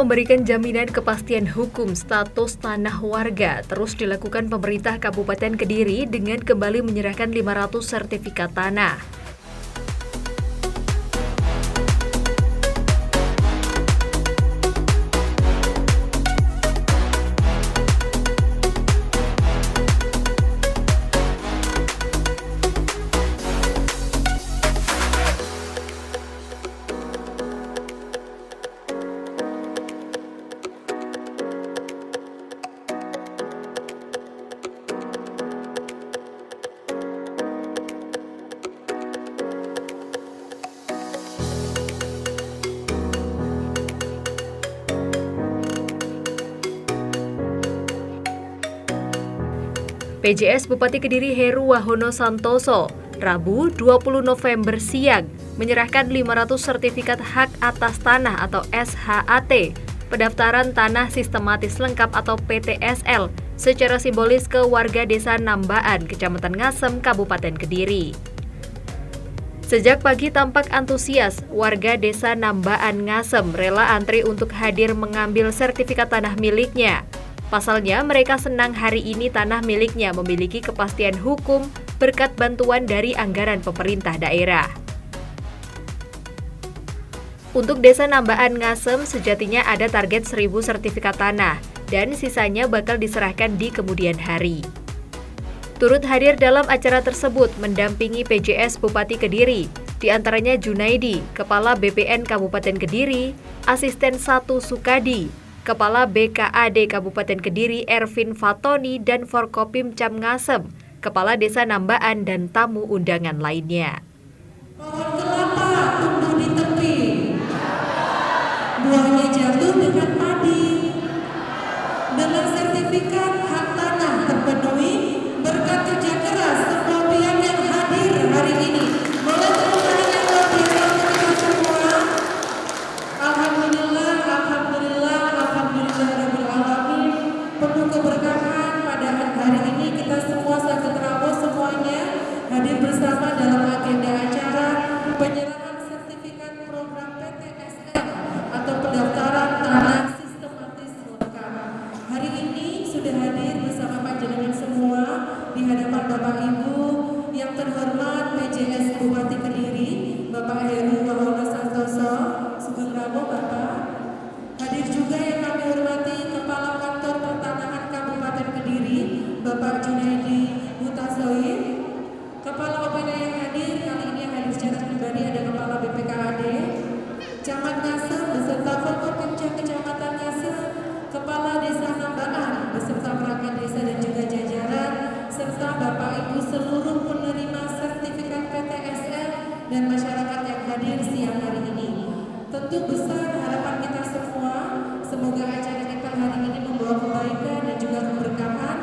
memberikan jaminan kepastian hukum status tanah warga, terus dilakukan pemerintah Kabupaten Kediri dengan kembali menyerahkan 500 sertifikat tanah. PJS Bupati Kediri Heru Wahono Santoso, Rabu 20 November siang, menyerahkan 500 sertifikat hak atas tanah atau SHAT, pendaftaran tanah sistematis lengkap atau PTSL, secara simbolis ke warga Desa Nambaan, Kecamatan Ngasem, Kabupaten Kediri. Sejak pagi tampak antusias, warga Desa Nambaan Ngasem rela antri untuk hadir mengambil sertifikat tanah miliknya. Pasalnya, mereka senang hari ini tanah miliknya memiliki kepastian hukum berkat bantuan dari anggaran pemerintah daerah. Untuk Desa Nambaan Ngasem, sejatinya ada target 1.000 sertifikat tanah, dan sisanya bakal diserahkan di kemudian hari. Turut hadir dalam acara tersebut mendampingi PJS Bupati Kediri, di antaranya Junaidi, Kepala BPN Kabupaten Kediri, Asisten 1 Sukadi, Kepala BKAD Kabupaten Kediri Ervin Fatoni dan Forkopim Cam Ngasem, Kepala Desa Nambaan dan tamu undangan lainnya. Pohon kelapa tumbuh di tepi, buahnya jatuh dengan padi. Dengan sertifikat hak tanah terpenuhi berkat kerja keras semua pihak yang hadir hari ini. Boleh tepuk tangan yang luar biasa untuk kita semua. Alhamdulillah, alhamdulillah, alhamdulillahirabbil alamin. Penuh keberkahan pada hari ini kita semua satu terawih semuanya hadir bersama dalam agenda acara penyerahan sertifikat program PTSL atau pendaftaran tanah sistematis lengkap. Hari ini sudah hadir bersama panjenengan semua di hadapan Bapak Ibu yang terhormat PJS Bupati Kediri, Bapak Heru Wahono Santoso, Sugeng Ramo Bapak. Hadir juga yang kami hormati Kepala Kantor Pertanahan Kabupaten Kediri, Bapak Junaidi Hutasoid. Kepala OPD yang hadir kali ini yang hadir secara pribadi ada Kepala BPKAD, Camat Ngasem beserta Forkopimda Kecamatan Ngasem, Kepala Desa Nambaan beserta perangkat desa dan juga jajaran, serta Bapak Ibu seluruh penerima sertifikat PTSL dan masyarakat yang hadir siang hari ini. Tentu besar harapan kita semua, semoga acara kita hari ini membawa kebaikan dan juga keberkahan.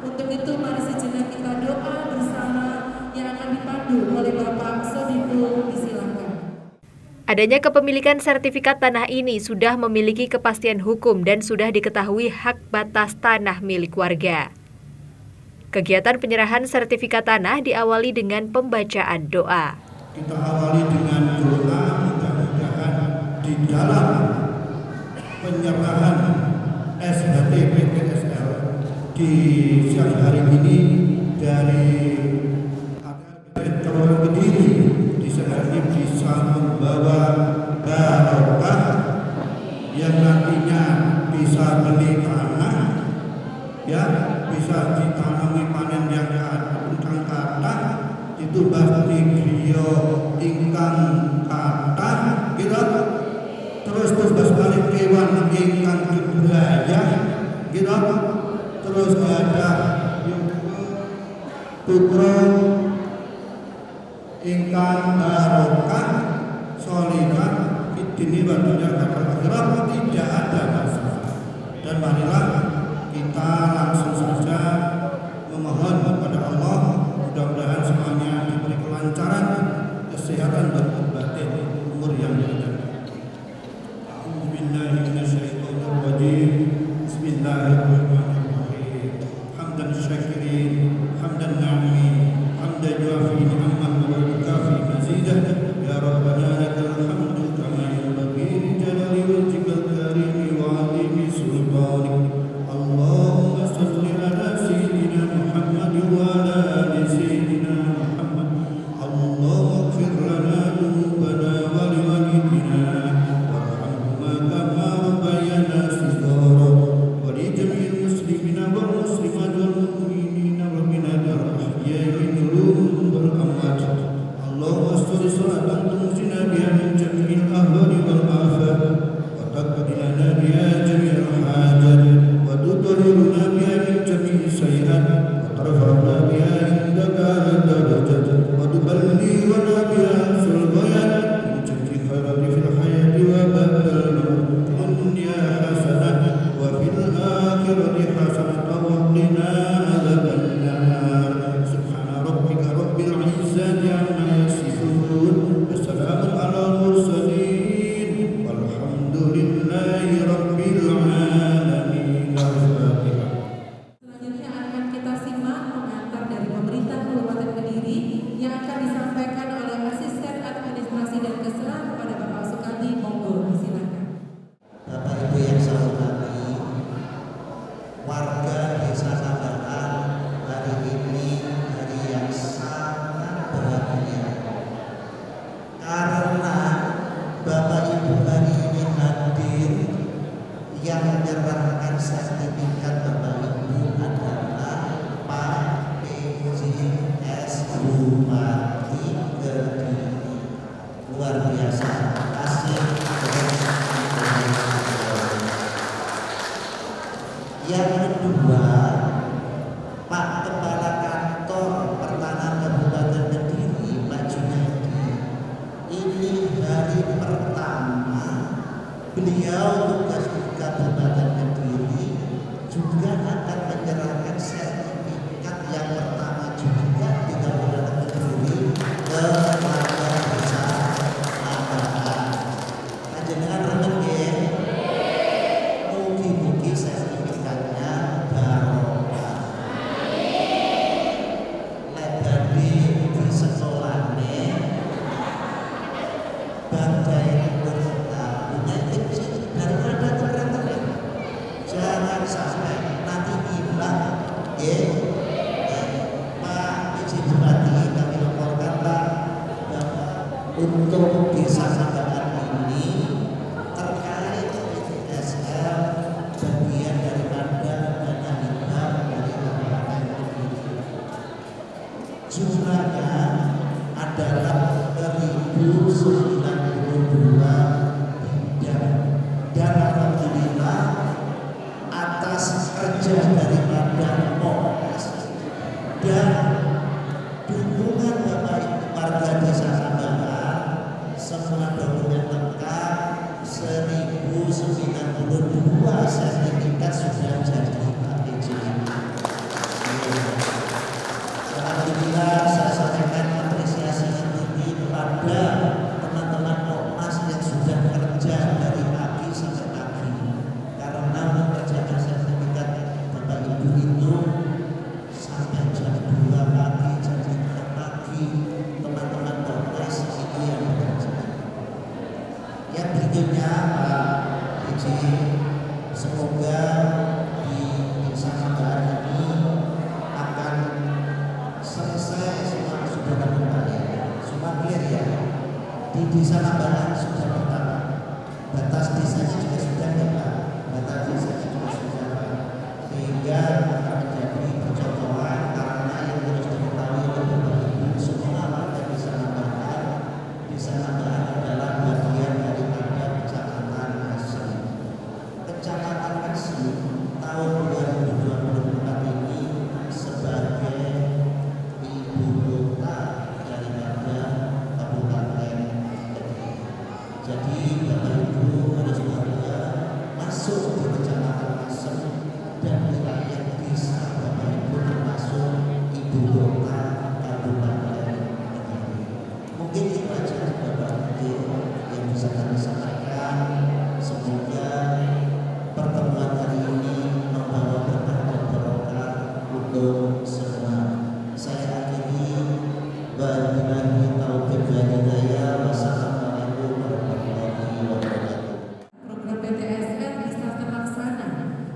Untuk itu mari sejenak kita doa bersama yang akan dipandu oleh Bapak Sodipul, disilakan. Adanya kepemilikan sertifikat tanah ini sudah memiliki kepastian hukum dan sudah diketahui hak batas tanah milik warga. Kegiatan penyerahan sertifikat tanah diawali dengan pembacaan doa. Kita awali dengan doa, mudah-mudahan di dalam penyerahan SHT PTSL di siang hari ini dari Kabupaten Kediri di siang hari ini bisa membawa barokah yang nantinya bisa beli tanah, ya bisa ditanami panen yang ingkang kathah, itu pasti griya ingkang kathah, gitu. Terus balik kewan ingkang kebrayah, gitu. Terus ada putra ingkang barokah sholihah fid-dini wa dunya akhirat, tidak ada masalah. Dan marilah kita langsung saja memohon kepada Allah, mudah-mudahan semuanya diberi kelancaran, kesehatan dan batin, umur yang panjang. A'udzubillahiminasyaitonirrajim. Bismillahirrahmanirrahim. Hamdan syakirin, hamdan na'imin, hamdan yuafi ni'amah wa yukafi mazidah. Ya Rabbana lakal hamdu kama yanbaghi li jalali wajhikal karim wa yang menyerahkan sertifikat Bapak Ibu adalah Pak PJS Bupati Kediri. Luar biasa. Terima kasih. Yang kedua, Pak Kepala Kantor Pertanahan Kabupaten Kediri, Pak Junaidi. Ini hari pertama beliau tugas di Kabupaten Kediri, juga akan menyerahkan sertifikat yang pertama juga di Kabupaten Kediri kepada desa Nambahan. Panjenengan remen nggih? Mugi-mugi sertifikatnya barokah. Lek badhe di sekolahne badai punya kecil daripada keren-keren. Jangan sampai nanti hilang. Pak PJ Bupati, kami laporkan Pak bahwa untuk desa Nambahan ini terkait PDSL bagian daripada dana hibah dari Kabupaten Kediri. Jumlahnya adalah 1.092 bidang, dan alhamdulillah atas kerja daripada Polres dan dukungan Bapak Ibu warga desa Nambahan, semua dokumen lengkap, 1.092 sertifikat sudah jadi APJ. Alhamdulillah, saya sampaikan apresiasi yang tinggi kepada teman-teman Ormas yang sudah kerja dari pagi sampai pagi, karena mengerjakan sertifikat Bapak Ibu itu sampai jam 2 pagi, jam 3 pagi, teman-teman Ormas itu yang bekerja. Yang berikutnya Pak PJ, semoga di desa Nambahan ini akan selesai semua sudah dibayar, semua clear ya. Di desa Nambahan sudah pertama, batas desanya juga sudah ya Pak, batas desanya juga sudah Pak, sehingga akan menjadi percontohan karena yang harus diketahui oleh Bapak Ibu semua warga desa Nambahan. Desa Nambahan adalah bagian daripada Kecamatan Asri. Kecamatan Asri tahun 2024 ini sebagai ibu kota daripada Kabupaten Kediri. Jadi Bapak Ibu harus bangga masuk di Kecamatan Asri dan wilayah desa Bapak Ibu termasuk ibu kota Kabupaten Kediri. Mungkin itu aja Bapak Ibu yang bisa kami sampaikan. Semoga pertemuan hari ini membawa berkah dan barokah untuk semua. Saya akhiri, wabillahi taufiq wal hidayah. Wassalamualaikum warahmatullahi wabarakatuh. Program PTSL bisa terlaksana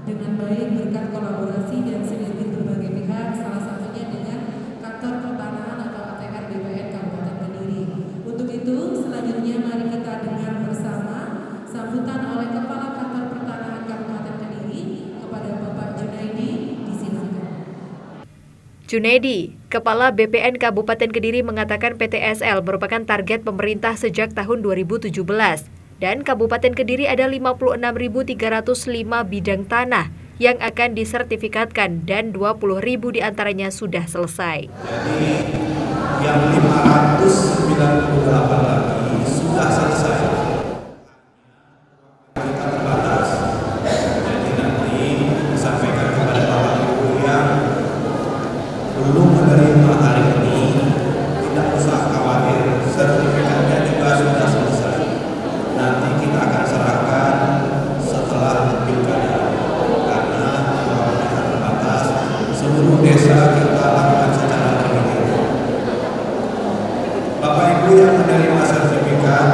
dengan baik berkat kolaborasi dan sinergi berbagai pihak, salah satunya dengan Kantor Pertanahan atau ATR BPN Kabupaten Kediri. Untuk itu, selanjutnya mari kita dengar bersama sambutan oleh Kepala Kantor Pertanahan Kabupaten Kediri kepada Bapak Junaidi. Disilakan. Junaidi, Kepala BPN Kabupaten Kediri mengatakan PTSL merupakan target pemerintah sejak tahun 2017 dan Kabupaten Kediri ada 56.305 bidang tanah yang akan disertifikatkan dan 20.000 diantaranya sudah selesai. Jadi yang 598 lagi sudah selesai. Kita terbatas. Jadi nanti disampaikan kepada Bapak Ibu yang belum menerima hari ini, tidak usah khawatir, sertifikatnya juga sudah selesai. Nanti kita akan serahkan setelah pilkada, karena waktunya terbatas. Seluruh desa kita lakukan secara terbatas. Bapak Ibu yang menerima sertifikat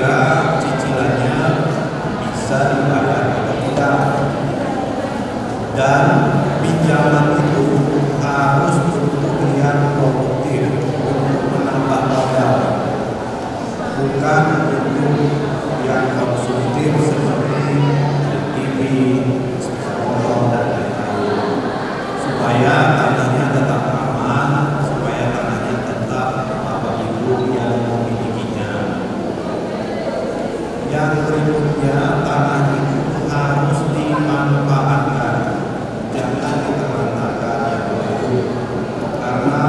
kira-kira cicilannya bisa dibayar atau tidak. Dan pinjaman itu harus untuk yang produktif, untuk menambah modal, bukan untuk yang konsumtif seperti TV, motor, dan lain-lain. Supaya tanahnya tetap aman, supaya tanahnya tetap Bapak Ibu yang memilikinya. Yang berikutnya, tanah itu harus dimanfaatkan, jangan diterlantarkan ya Bapak Ibu. Karena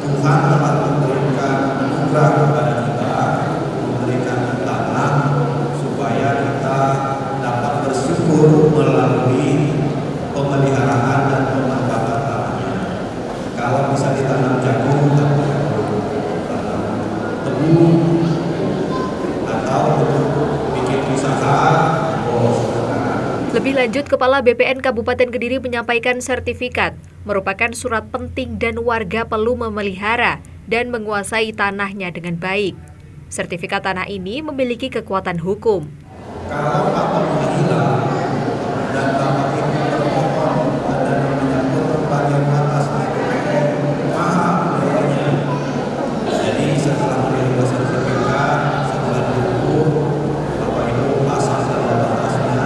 Tuhan telah memberikan anugerah kepada kita, memberikan tanah supaya kita dapat bersyukur melalui pemeliharaan dan pemanfaatan tanahnya. Kalau bisa ditanam jagung, tanam tebu, atau untuk bikin usaha, Lebih lanjut, Kepala BPN Kabupaten Kediri menyampaikan sertifikat merupakan surat penting dan warga perlu memelihara dan menguasai tanahnya dengan baik. Sertifikat tanah ini memiliki kekuatan hukum. kalau patennya hilang dan Bapak Ibu termohon ada namanya pengembalian atas BPN, mahal biayanya. Jadi setelah menerima sertifikat, setelah diukur, Bapak Ibu pasang tanda batasnya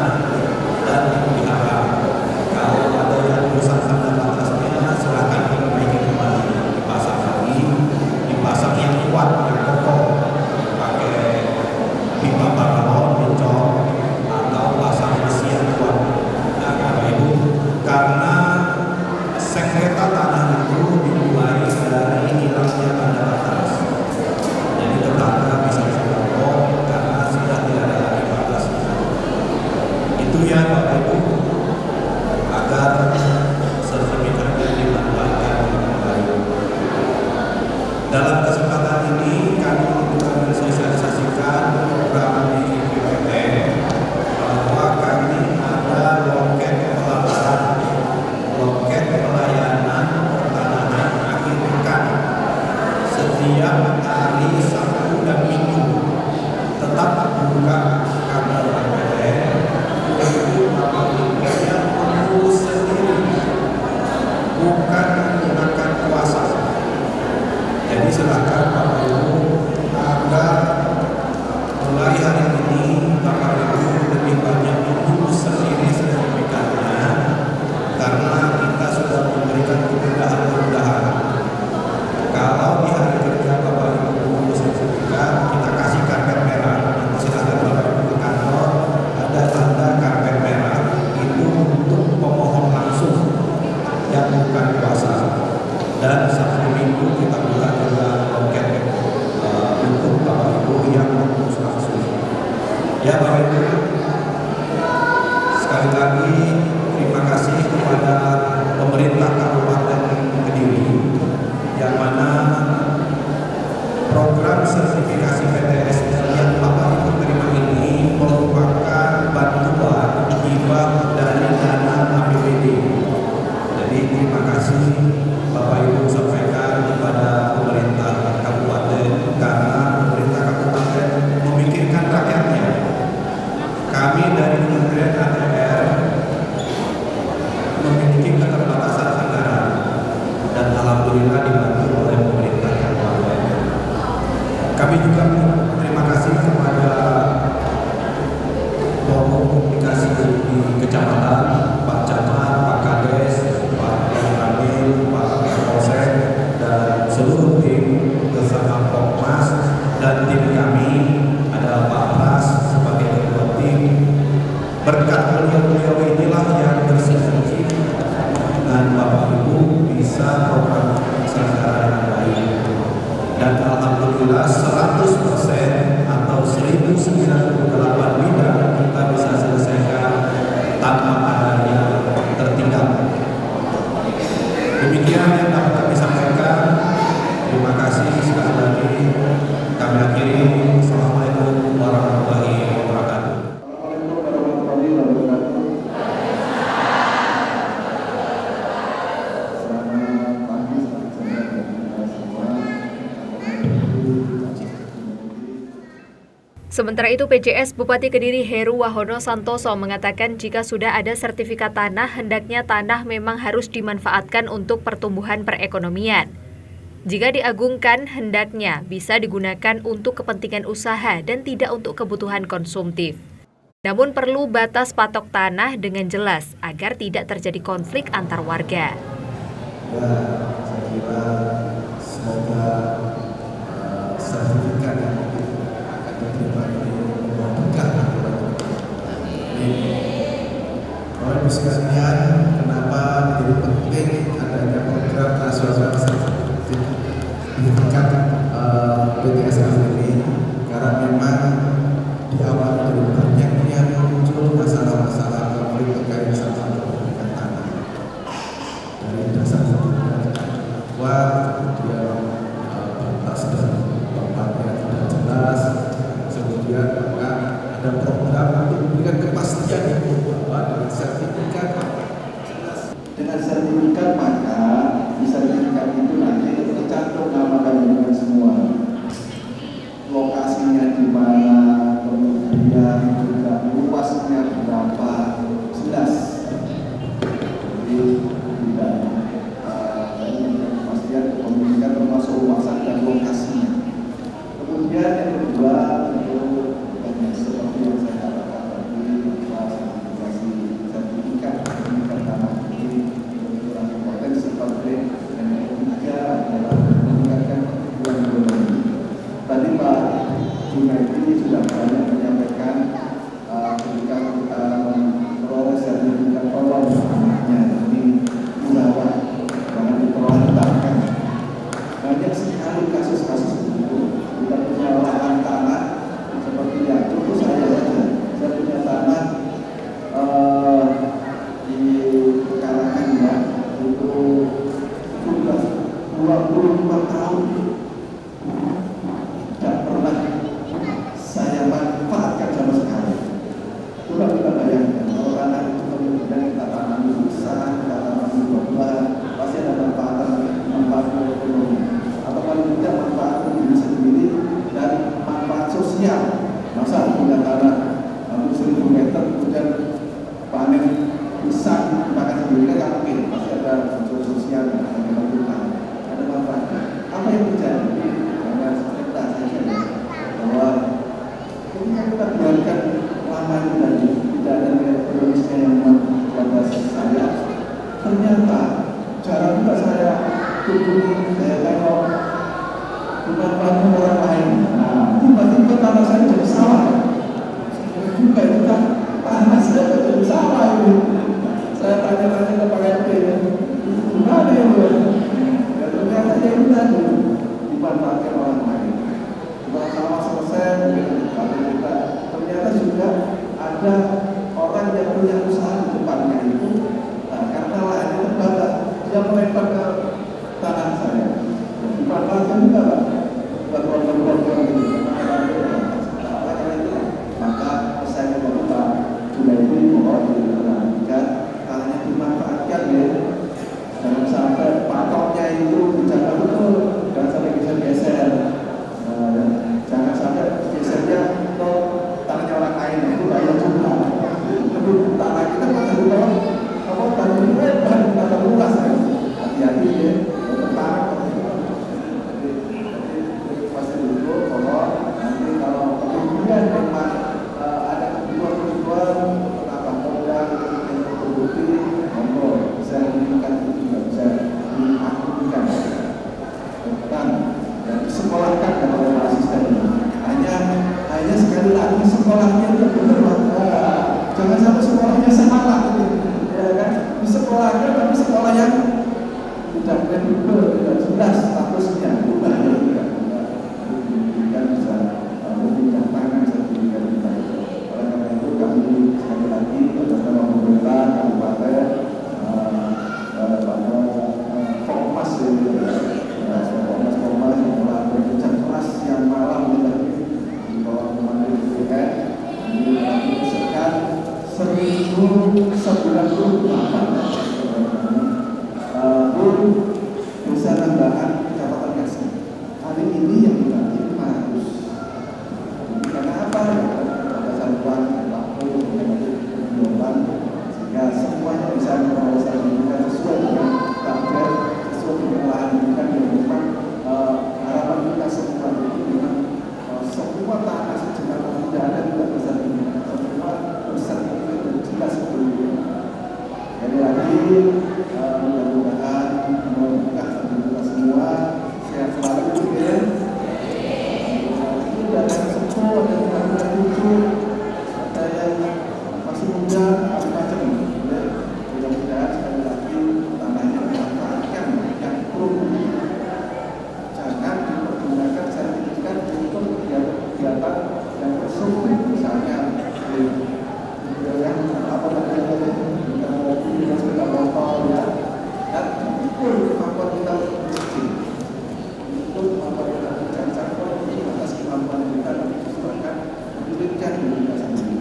dan dipelihara. Kalau ada yang rusak tanda batasnya, silakan diperbaiki kembali, dipasang lagi, dipasang yang kuat, yang kokoh, pakai pipa balon, dicok, atau pasang besi yang kuat. Nah, Bapak Ibu, karena sengketa tanah itu dimulai dari hilangnya tanda batas. Jadi tetangga bisa berbohong karena sudah tidak ada lagi batasnya. Itu ya Bapak Ibu, agar sertifikatnya dimanfaatkan dengan baik. Dalam kesempatan ini kami juga mensosialisasikan program di BPN bahwa kami ada loket pelayanan pertanahan akhir pekan setiap hari Sabtu dan Minggu. Tetap buka kantor BPN untuk Bapak Ibu yang mengurus sendiri, bukan menggunakan kuasa. Jadi silakan Bapak Ibu agar mulai hari ini Bapak Ibu lebih banyak mengurus sendiri sertifikatnya, karena kita sudah memberikan kemudahan-kemudahan. Kalau di hari kerja Bapak Ibu mengurus sertifikat, kita kasih karpet merah. Nanti silakan Bapak Ibu ke kantor, ada tanda karpet merah, itu untuk pemohon langsung yang bukan kuasa. Dan Sabtu Minggu kita buka juga loket untuk Bapak Ibu yang mengurus langsung. Ya Bapak Ibu, sekali lagi terima kasih kepada pemerintah Kabupaten Kediri, yang mana program sertifikasi PTS yang Bapak Ibu terima ini merupakan bantuan hibah dari dana APBD. Jadi terima kasih Bapak Ibu sampaikan kepada pemerintah kabupaten, karena pemerintah kabupaten memikirkan rakyatnya. Kami dari Kementerian ATR memiliki keterbatasan anggaran dan alhamdulillah dibantu oleh pemerintah kabupaten. Kami juga terima kasih kepada Forum Komunikasi di Kecamatan, Pak Camat, Pak Kades, Pak Ramil, Pak Kapolsek, dan seluruh tim bersama Pokmas dan tim kami, ada Pak Pras sebagai ketua tim. Berkat beliau-beliau inilah yang bersinergi dengan Bapak Ibu bisa program terselenggara dengan baik. Dan alhamdulillah 100% atau 1098 bidang kita bisa selesaikan tanpa adanya tertinggal. Demikian yang dapat kami sampaikan. Terima kasih sekali lagi. Kami akhiri. Assalamualaikum warahmatullahi wabarakatuh. Sementara itu, PJS Bupati Kediri Heru Wahono Santoso mengatakan jika sudah ada sertifikat tanah, hendaknya tanah memang harus dimanfaatkan untuk pertumbuhan perekonomian. Jika diagungkan, hendaknya bisa digunakan untuk kepentingan usaha dan tidak untuk kebutuhan konsumtif. Namun perlu batas patok tanah dengan jelas agar tidak terjadi konflik antar warga. Ya, saya kira semoga sertifikat yang akan diterima ini membuka oleh sekalian, kenapa menjadi penting adanya program nasional sertifikat PTSF ini, karena memang di awal dari banyaknya muncul masalah-masalah konflik terkait sama sertifikat tanah dari dasar kemudian batas dan tempatnya tidak jelas, kemudian maka ada program untuk memberikan kepastian itu bahwa dengan sertifikat maka di sertifikat itu nanti tercantum nama dan semua lokasinya di mana, kemudian juga luasnya berapa, jelas. Jadi tidak kepastian kepemilikan termasuk luasan dan lokasinya. Kemudian yang kedua itu seperti yang saya katakan tadi, sertifikasi sertifikat tanah ini mengurangi potensi konflik, dan yang ketiga adalah meningkatkan pertumbuhan ekonomi. Tadi Pak Junaidi sudah banyak menyampaikan ketika kita memperoleh sertifikat tolong anaknya ini murah, jangan diterlantarkan. Banyak sekali kasus-kasus itu kita punya lahan tanah seperti yang contoh saya saja, saya punya tanah di Karangan ya, itu sudah 25 tahun tidak pernah saya manfaatkan sama sekali. Coba kita bayangkan kalau tanah itu kemudian kita tanam pisang, kita tanam buah, pasti ada manfaat ekonomi, atau paling tidak manfaat diri sendiri dan manfaat sosial. Masa punya tanah 1.000 meter kemudian panen pisang makan sendiri kan mungkin, pasti ada unsur sosial yang akan kita lakukan, ada manfaatnya. Apa yang terjadi? Karena kita saja bahwa ketika kita biarkan lama itu tadi tidak ada nilai ekonomisnya yang membuat saya, ternyata cara juga saya kunjungi, saya tengok dimanfaatkan orang lain. Nah, tiba-tiba tanah saya jadi sawah. Juga itu kan tanah saya jadi sawah ini. Saya tanya-tanya ke Pak RT, gimana ya Bu? Ya ternyata ya itu tadi dimanfaatkan orang lain. Setelah sawah selesai, kita ternyata juga ada orang yang punya usaha di depannya itu, karena lahannya terbatas, dia melempar ke tanah saya. Dimanfaatkan juga Pak, buat program-program ini. Karena itu, maka saya juga Junaidi mohon diperhatikan, tanahnya dimanfaatkan ya. Jangan sampai patoknya itu dijaga betul, jangan sampai geser-geser. Jangan sampai gesernya ke tanahnya orang lain, itu bahaya juga. Tapi tanah kita pada lupa, apa tanah lebar, tanah luas ya. Hati-hati ya, tanah pasti dulu bahwa nanti kalau kemudian memang ada kebutuhan penambah modal yang terbukti, monggo sertifikat itu juga bisa diaktifkan dan disekolahkan oleh asisten. Hanya sekali lagi sekolahnya itu benar, jangan sampai sekolahnya salah, ya kan? Disekolahkan tapi sekolah yang tidak kredibel, tidak jelas statusnya, itu bahaya juga. Kan bisa berpindah tangan sertifikat kita. Oleh karena itu kami sekali lagi bersama pemerintah kabupaten pada Formas ini, Formas yang telah bekerja keras yang malam di bawah komando BPN, ini kami usahakan 1.098 desa tambahan kecamatan Kasih. Hari ini yang dibantu 500. Karena apa? kerja di kita sendiri.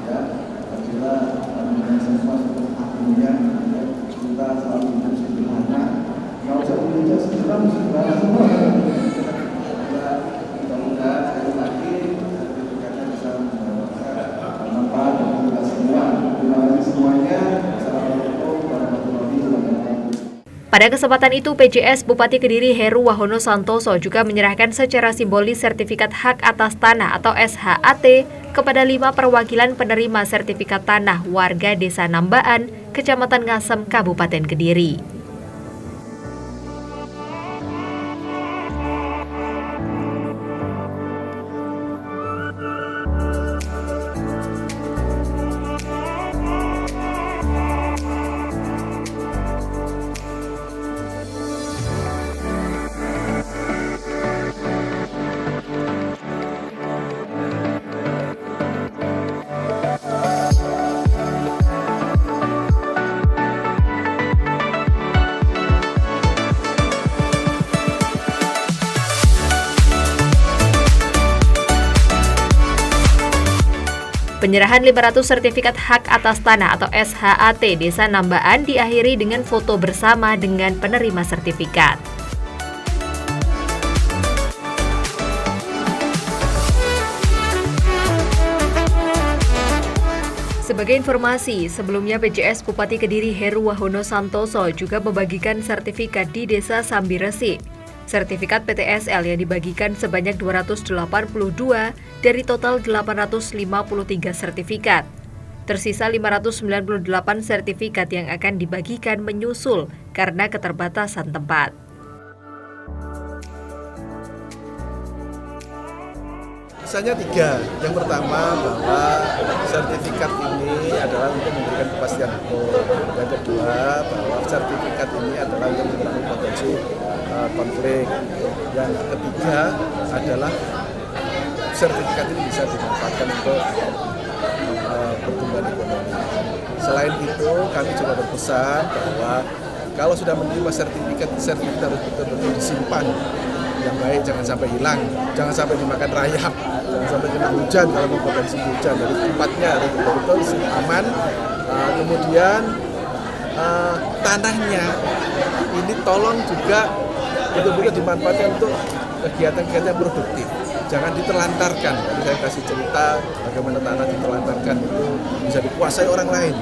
Ya, apabila kami semua akhirnya kita selalu hidup sederhana, nggak usah mengejar sederhana semua. Mudah-mudahan sekali lagi sertifikatnya bisa mendapatkan manfaat bagi kita semua. Terima kasih semuanya. Assalamualaikum warahmatullahi wabarakatuh. Pada kesempatan itu, PJS Bupati Kediri Heru Wahono Santoso juga menyerahkan secara simbolis sertifikat hak atas tanah atau SHAT kepada 5 perwakilan penerima sertifikat tanah warga Desa Nambaan, Kecamatan Ngasem, Kabupaten Kediri. Penyerahan 500 sertifikat hak atas tanah atau SHAT Desa Nambaan diakhiri dengan foto bersama dengan penerima sertifikat. Sebagai informasi, sebelumnya PJS Bupati Kediri Heru Wahono Santoso juga membagikan sertifikat di Desa Sambiresi. Sertifikat PTSL yang dibagikan sebanyak 282 dari total 853 sertifikat. Tersisa 598 sertifikat yang akan dibagikan menyusul karena keterbatasan tempat. Sisanya 3. Yang pertama bahwa sertifikat ini adalah untuk memberikan kepastian hukum. Yang kedua bahwa sertifikat ini adalah untuk mengurangi potensi konflik. Yang ketiga adalah sertifikat ini bisa dimanfaatkan untuk pertumbuhan ekonomi. Selain itu, kami juga berpesan bahwa kalau sudah menerima sertifikat harus betul-betul disimpan yang baik, jangan sampai hilang, jangan sampai dimakan rayap, jangan sampai kena hujan kalau berpotensi hujan. Jadi tempatnya harus betul-betul aman. Kemudian tanahnya ini tolong juga betul-betul dimanfaatkan untuk kegiatan-kegiatan produktif. Jangan diterlantarkan. Tadi saya kasih cerita bagaimana tanah diterlantarkan itu bisa dikuasai orang lain.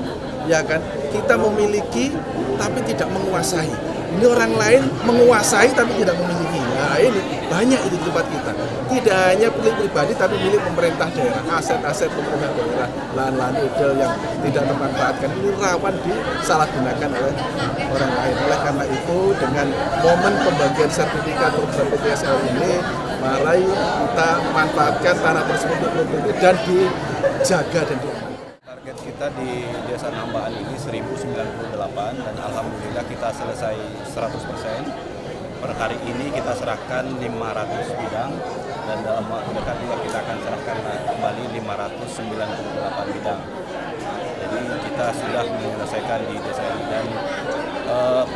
Ya kan? Kita memiliki tapi tidak menguasai. Ini orang lain menguasai tapi tidak memiliki. Nah ini banyak itu di tempat kita. Tidak hanya milik pribadi tapi milik pemerintah daerah. Aset-aset pemerintah daerah, lahan-lahan ideal yang tidak termanfaatkan ini rawan disalahgunakan oleh orang lain. Oleh karena itu dengan momen pembagian sertifikat program PTSL ini, mari kita manfaatkan tanah tersebut untuk produktif dan dijaga dan diamankan. Target kita di Desa Nambaan ini 1098 dan alhamdulillah kita selesai 100%. Per hari ini kita serahkan 500 bidang dan dalam waktu dekat juga kita akan serahkan kembali 598 bidang. Jadi kita sudah menyelesaikan di desa ini dan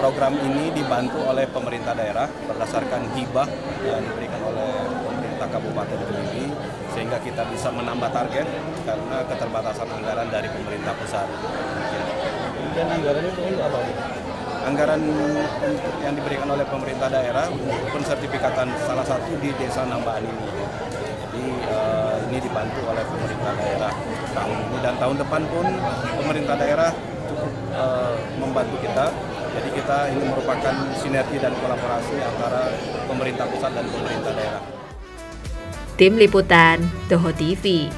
program ini dibantu oleh pemerintah daerah berdasarkan hibah yang diberikan oleh pemerintah Kabupaten Kediri sehingga kita bisa menambah target karena keterbatasan anggaran dari pemerintah pusat. Dan anggarannya untuk apa? Anggaran yang diberikan oleh pemerintah daerah untuk pensertifikatan salah satu di Desa Nambaan ini. Jadi ini dibantu oleh pemerintah daerah tahun ini dan tahun depan pun pemerintah daerah cukup membantu kita. Jadi kita ini merupakan sinergi dan kolaborasi antara pemerintah pusat dan pemerintah daerah. Tim Liputan, Toho TV.